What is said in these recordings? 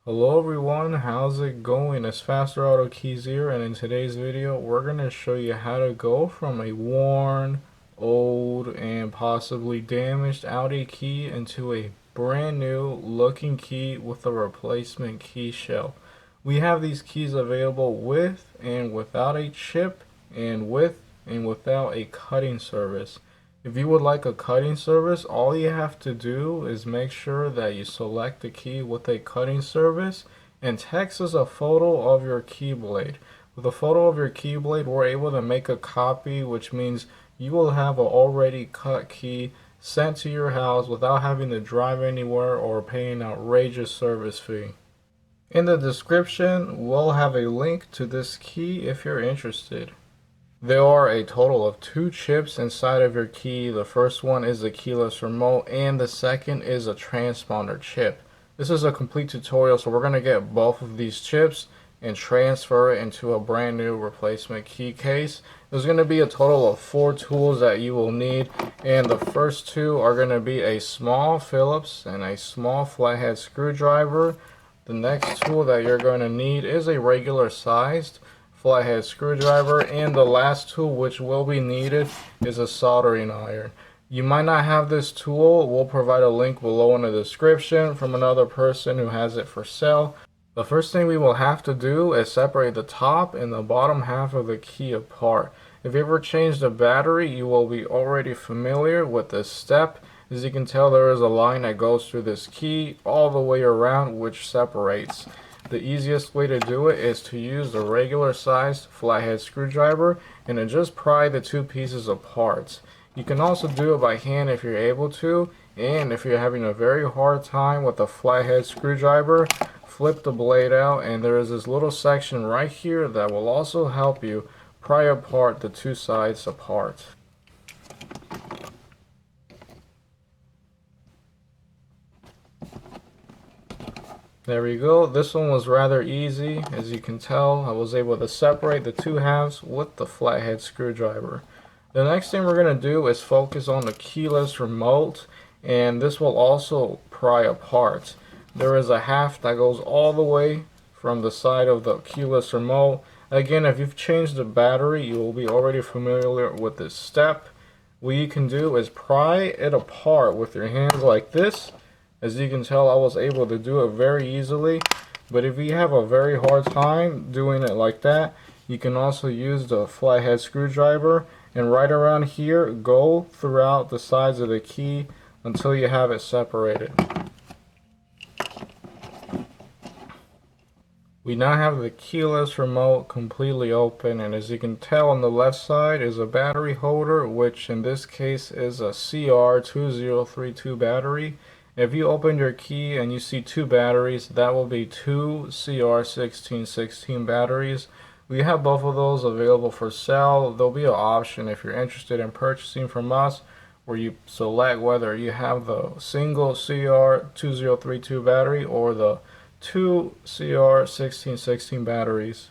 Hello everyone, how's it going? It's Faster Auto Keys here, and in today's video we're going to show you how to go from a worn, old, and possibly damaged Audi key into a brand new looking key with a replacement key shell. We have these keys available with and without a chip, and with and without a cutting service. If you would like a cutting service, all you have to do is make sure that you select the key with a cutting service and text us a photo of your keyblade. With a photo of your keyblade, we're able to make a copy, which means you will have an already cut key sent to your house without having to drive anywhere or pay an outrageous service fee. In the description, we'll have a link to this key if you're interested. There are a total of two chips inside of your key. The first one is the keyless remote and the second is a transponder chip. This is a complete tutorial, so we're going to get both of these chips and transfer it into a brand new replacement key case. There's going to be a total of 4 tools that you will need, and the first two are going to be a small Phillips and a small flathead screwdriver. The next tool that you're going to need is a regular sized flathead screwdriver, and the last tool which will be needed is a soldering iron. You might not have this tool. We'll provide a link below in the description from another person who has it for sale. The first thing we will have to do is separate the top and the bottom half of the key apart. If you ever change the battery, you will be already familiar with this step. As you can tell, there is a line that goes through this key all the way around, which separates. The easiest way to do it is to use the regular sized flathead screwdriver and then just pry the two pieces apart. You can also do it by hand if you're able to, and if you're having a very hard time with a flathead screwdriver, flip the blade out and there is this little section right here that will also help you pry apart the two sides apart. There we go. This one was rather easy. As you can tell, I was able to separate the two halves with the flathead screwdriver. The next thing we're going to do is focus on the keyless remote, and this will also pry apart. There is a half that goes all the way from the side of the keyless remote. Again, if you've changed the battery, you will be already familiar with this step. What you can do is pry it apart with your hands like this. As you can tell, I was able to do it very easily, but if you have a very hard time doing it like that, you can also use the flathead screwdriver and right around here, go throughout the sides of the key until you have it separated. We now have the keyless remote completely open, and as you can tell, on the left side is a battery holder, which in this case is a CR2032 battery. If you open your key and you see two batteries, that will be two CR1616 batteries. We have both of those available for sale. There'll be an option if you're interested in purchasing from us where you select whether you have the single CR2032 battery or the two CR1616 batteries.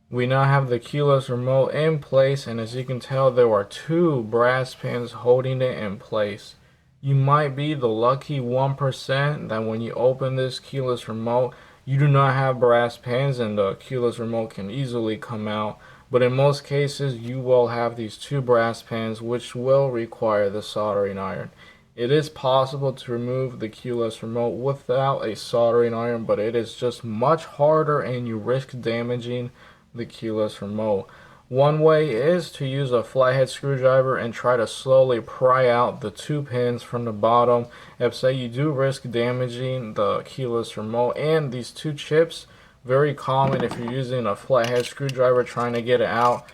We now have the keyless remote in place, and as you can tell, there are two brass pins holding it in place. You might be the lucky 1% that when you open this keyless remote, you do not have brass pins and the keyless remote can easily come out. But in most cases, you will have these two brass pins, which will require the soldering iron. It is possible to remove the keyless remote without a soldering iron, but it is just much harder and you risk damaging the keyless remote. One way is to use a flathead screwdriver and try to slowly pry out the two pins from the bottom. If say you do risk damaging the keyless remote and these two chips, very common if you're using a flathead screwdriver trying to get it out,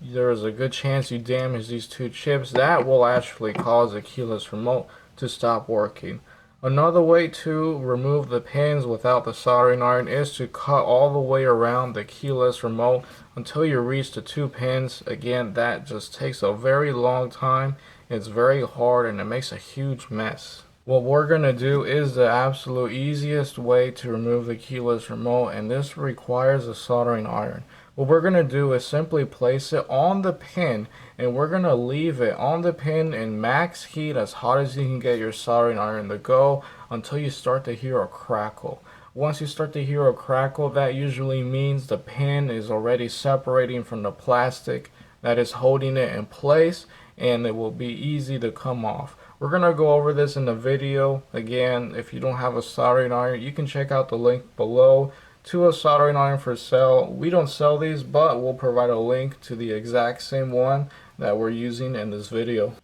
there is a good chance you damage these two chips. That will actually cause the keyless remote to stop working. Another way to remove the pins without the soldering iron is to cut all the way around the keyless remote until you reach the two pins. Again, that just takes a very long time. It's very hard and it makes a huge mess. What we're going to do is the absolute easiest way to remove the keyless remote, and this requires a soldering iron. What we're going to do is simply place it on the pin, and we're going to leave it on the pin in max heat, as hot as you can get your soldering iron to go, until you start to hear a crackle. Once you start to hear a crackle, that usually means the pin is already separating from the plastic that is holding it in place, and it will be easy to come off. We're going to go over this in the video. Again, if you don't have a soldering iron, you can check out the link below to a soldering iron for sale. We don't sell these, but we'll provide a link to the exact same one that we're using in this video.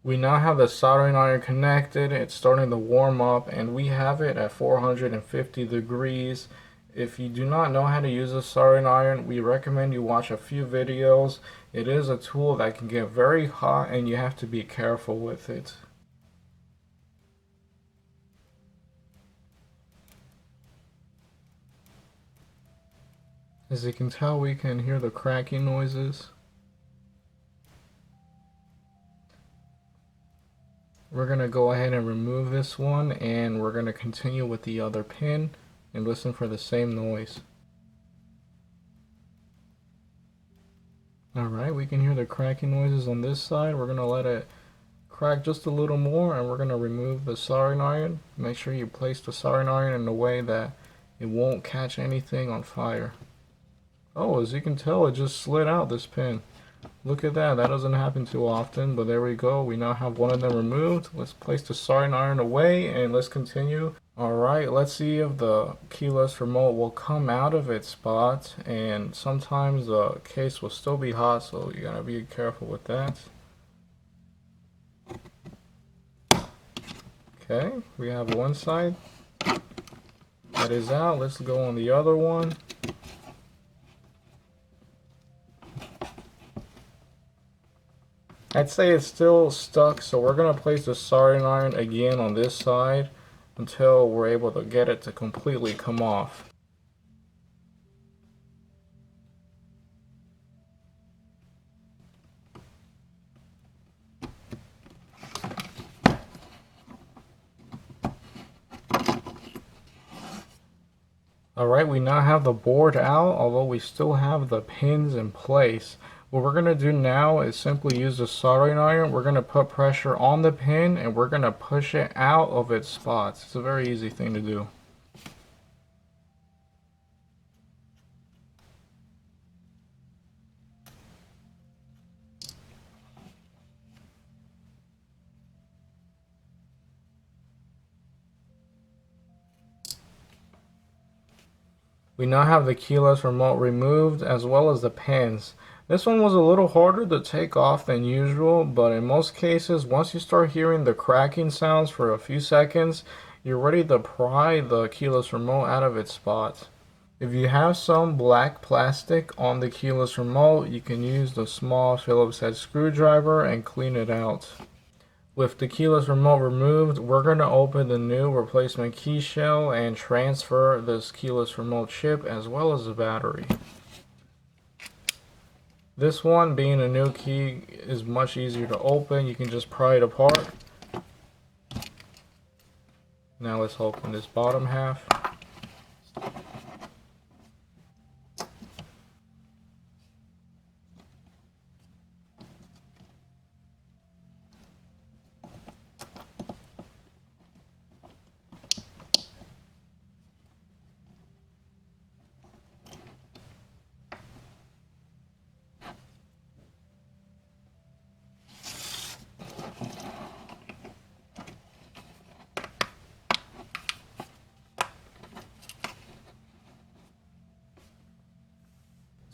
We now have the soldering iron connected. It's starting to warm up, and we have it at 450 degrees. If you do not know how to use a soldering iron, we recommend you watch a few videos. It is a tool that can get very hot, and you have to be careful with it. As you can tell, we can hear the cracking noises. We're going to go ahead and remove this one, and we're going to continue with the other pin and listen for the same noise. Alright, we can hear the cracking noises on this side. We're going to let it crack just a little more, and we're going to remove the soldering iron. Make sure you place the soldering iron in a way that it won't catch anything on fire. Oh, as you can tell, it just slid out, this pin. Look at that. That doesn't happen too often, but there we go. We now have one of them removed. Let's place the soldering iron away, and let's continue. Alright, let's see if the keyless remote will come out of its spot, and sometimes the case will still be hot, so you gotta be careful with that. Okay, we have one side that is out. Let's go on the other one. I'd say it's still stuck, so we're going to place the soldering iron again on this side until we're able to get it to completely come off. Alright, we now have the board out, although we still have the pins in place. What we're going to do now is simply use the soldering iron. We're going to put pressure on the pin, and we're going to push it out of its spots. It's a very easy thing to do. We now have the keyless remote removed, as well as the pins. This one was a little harder to take off than usual, but in most cases, once you start hearing the cracking sounds for a few seconds, you're ready to pry the keyless remote out of its spot. If you have some black plastic on the keyless remote, you can use the small Phillips head screwdriver and clean it out. With the keyless remote removed, we're going to open the new replacement key shell and transfer this keyless remote chip as well as the battery. This one, being a new key, is much easier to open. You can just pry it apart. Now let's open this bottom half.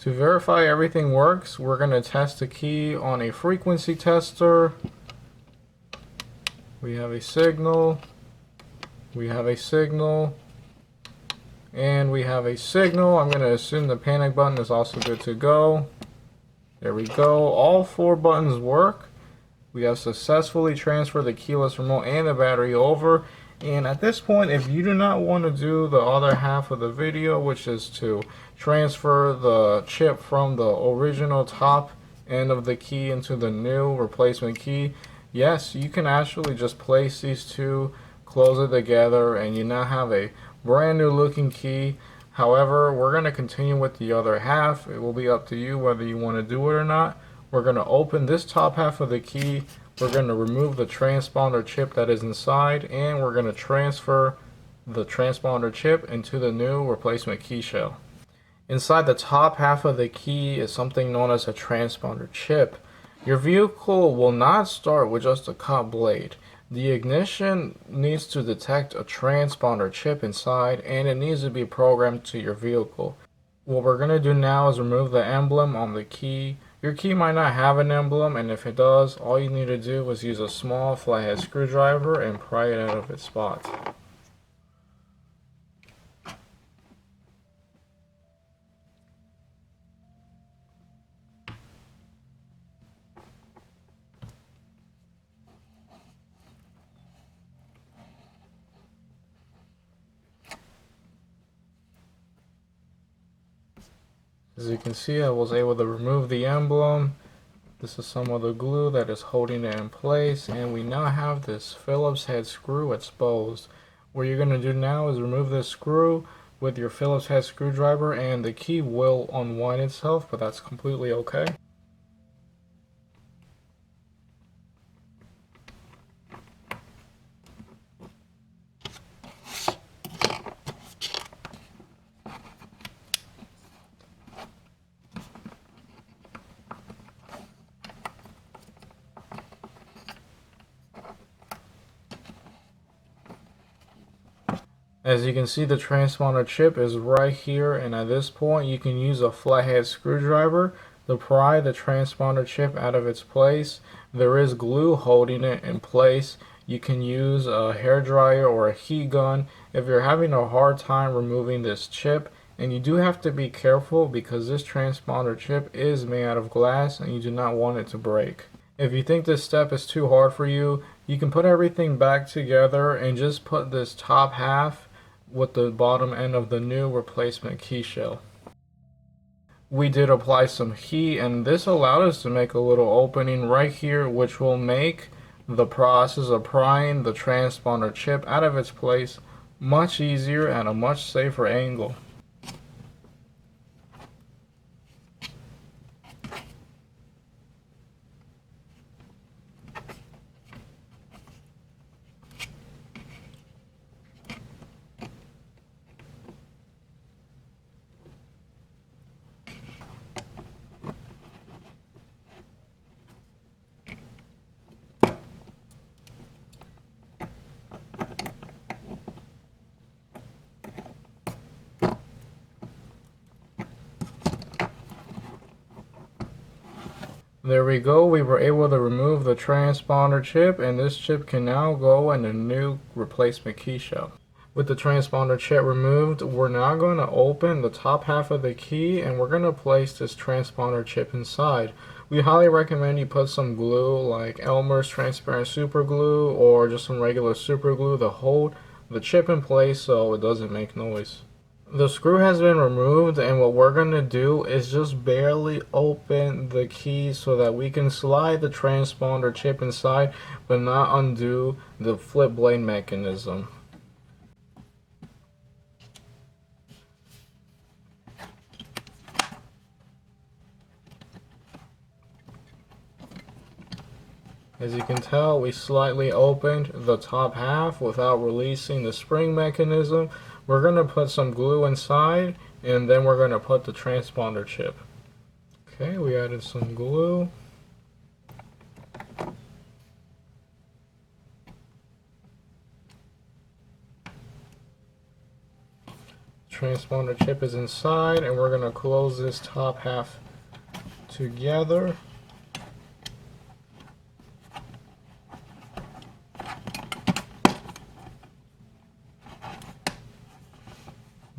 To verify everything works, we're going to test the key on a frequency tester. We have a signal, we have a signal, and we have a signal. I'm going to assume the panic button is also good to go. There we go. All 4 buttons work. We have successfully transferred the keyless remote and the battery over. And at this point, if you do not want to do the other half of the video, which is to transfer the chip from the original top end of the key into the new replacement key, yes, you can actually just place these two, close it together, and you now have a brand new looking key. However, we're going to continue with the other half. It will be up to you whether you want to do it or not. We're going to open this top half of the key. We're going to remove the transponder chip that is inside, and we're going to transfer the transponder chip into the new replacement key shell. Inside the top half of the key is something known as a transponder chip. Your vehicle will not start with just a cut blade. The ignition needs to detect a transponder chip inside, and it needs to be programmed to your vehicle. What we're going to do now is remove the emblem on the key. Your key might not have an emblem, and if it does, all you need to do is use a small flathead screwdriver and pry it out of its spot. As you can see, I was able to remove the emblem. This is some of the glue that is holding it in place, and we now have this Phillips head screw exposed. What you're going to do now is remove this screw with your Phillips head screwdriver, and the key will unwind itself, but that's completely okay. As you can see, the transponder chip is right here, and at this point you can use a flathead screwdriver to pry the transponder chip out of its place. There is glue holding it in place. You can use a hairdryer or a heat gun if you're having a hard time removing this chip, and you do have to be careful because this transponder chip is made out of glass and you do not want it to break. If you think this step is too hard for you, you can put everything back together and just put this top half with the bottom end of the new replacement key shell. We did apply some heat, and this allowed us to make a little opening right here, which will make the process of prying the transponder chip out of its place much easier at a much safer angle. There we go, we were able to remove the transponder chip, and this chip can now go in the new replacement key shell. With the transponder chip removed, we're now going to open the top half of the key, and we're going to place this transponder chip inside. We highly recommend you put some glue like Elmer's transparent super glue or just some regular super glue to hold the chip in place so it doesn't make noise. The screw has been removed, and what we're going to do is just barely open the key so that we can slide the transponder chip inside but not undo the flip blade mechanism. As you can tell, we slightly opened the top half without releasing the spring mechanism. We're going to put some glue inside, and then we're going to put the transponder chip. Okay, we added some glue. Transponder chip is inside, and we're going to close this top half together.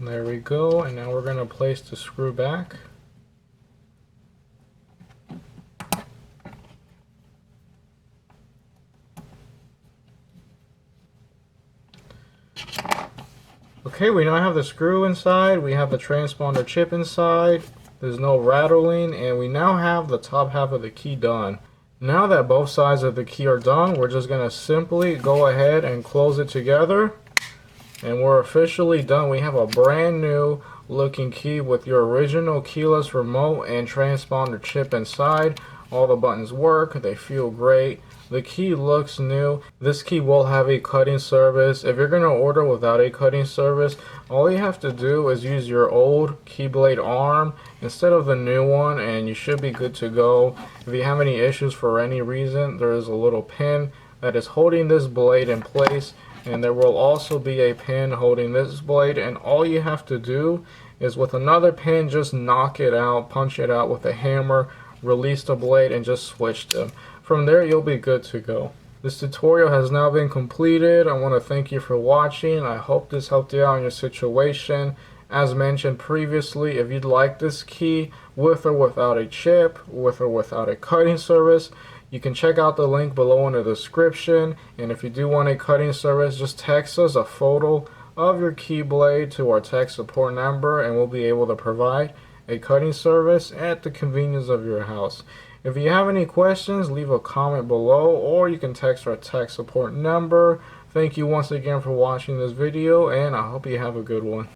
There we go, and now we're going to place the screw back. Okay, we now have the screw inside, we have the transponder chip inside, there's no rattling, and we now have the top half of the key done. Now that both sides of the key are done, we're just going to simply go ahead and close it together. And we're officially done. We have a brand new looking key with your original keyless remote and transponder chip inside. All the buttons work, they feel great. The key looks new. This key will have a cutting service. If you're going to order without a cutting service, all you have to do is use your old key blade arm instead of the new one, and you should be good to go. If you have any issues for any reason, there is a little pin that is holding this blade in place, and there will also be a pin holding this blade, and all you have to do is with another pin just knock it out, punch it out with a hammer, release the blade, and just switch them. From there you'll be good to go. This tutorial has now been completed. I want to thank you for watching. I hope this helped you out in your situation. As mentioned previously, if you'd like this key with or without a chip, with or without a cutting service, you can check out the link below in the description. And if you do want a cutting service, just text us a photo of your key blade to our tech support number, and we'll be able to provide a cutting service at the convenience of your house. If you have any questions, leave a comment below, or you can text our tech support number. Thank you once again for watching this video, and I hope you have a good one.